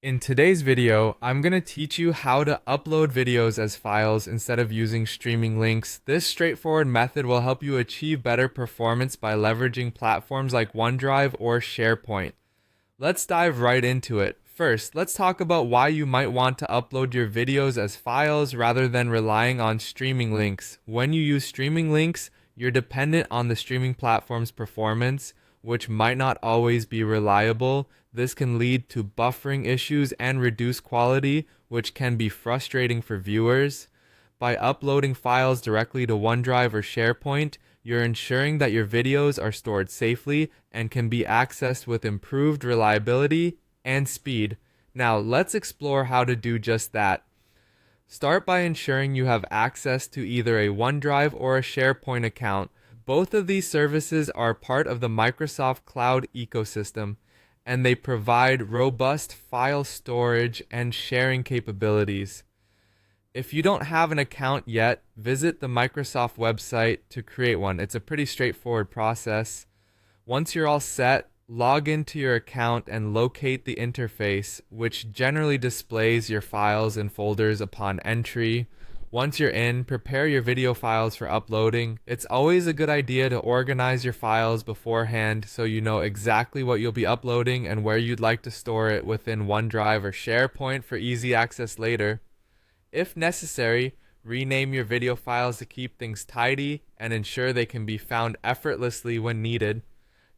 In today's video, I'm going to teach you how to upload videos as files instead of using streaming links. This straightforward method will help you achieve better performance by leveraging platforms like OneDrive or SharePoint. Let's dive right into it. First, let's talk about why you might want to upload your videos as files rather than relying on streaming links. When you use streaming links, you're dependent on the streaming platform's performance, which might not always be reliable. This can lead to buffering issues and reduced quality, which can be frustrating for viewers. By uploading files directly to OneDrive or SharePoint, you're ensuring that your videos are stored safely and can be accessed with improved reliability and speed. Now, let's explore how to do just that. Start by ensuring you have access to either a OneDrive or a SharePoint account. Both of these services are part of the Microsoft Cloud ecosystem, and they provide robust file storage and sharing capabilities. If you don't have an account yet, visit the Microsoft website to create one. It's a pretty straightforward process. Once you're all set, log into your account and locate the interface, which generally displays your files and folders upon entry. Once you're in, prepare your video files for uploading. It's always a good idea to organize your files beforehand so you know exactly what you'll be uploading and where you'd like to store it within OneDrive or SharePoint for easy access later. If necessary, rename your video files to keep things tidy and ensure they can be found effortlessly when needed.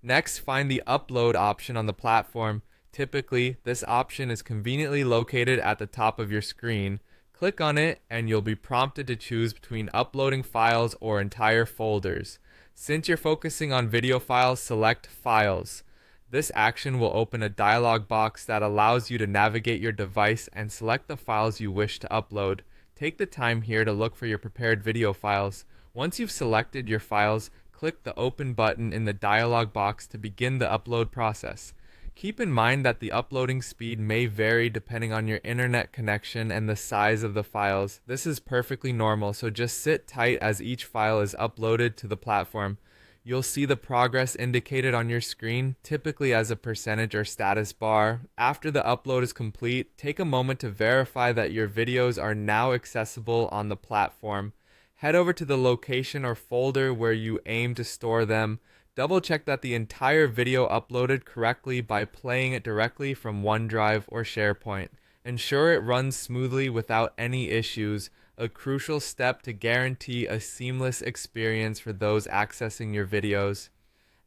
Next, find the upload option on the platform. Typically, this option is conveniently located at the top of your screen. Click on it and you'll be prompted to choose between uploading files or entire folders. Since you're focusing on video files, select Files. This action will open a dialog box that allows you to navigate your device and select the files you wish to upload. Take the time here to look for your prepared video files. Once you've selected your files, click the Open button in the dialog box to begin the upload process. Keep in mind that the uploading speed may vary depending on your internet connection and the size of the files. This is perfectly normal, so just sit tight as each file is uploaded to the platform. You'll see the progress indicated on your screen, typically as a percentage or status bar. After the upload is complete, take a moment to verify that your videos are now accessible on the platform. Head over to the location or folder where you aim to store them. Double check that the entire video uploaded correctly by playing it directly from OneDrive or SharePoint. Ensure it runs smoothly without any issues, a crucial step to guarantee a seamless experience for those accessing your videos.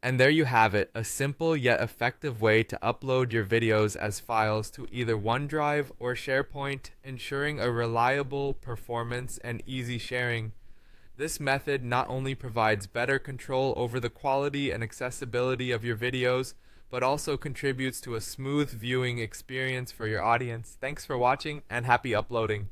And there you have it, a simple yet effective way to upload your videos as files to either OneDrive or SharePoint, ensuring a reliable performance and easy sharing. This method not only provides better control over the quality and accessibility of your videos, but also contributes to a smooth viewing experience for your audience. Thanks for watching and happy uploading.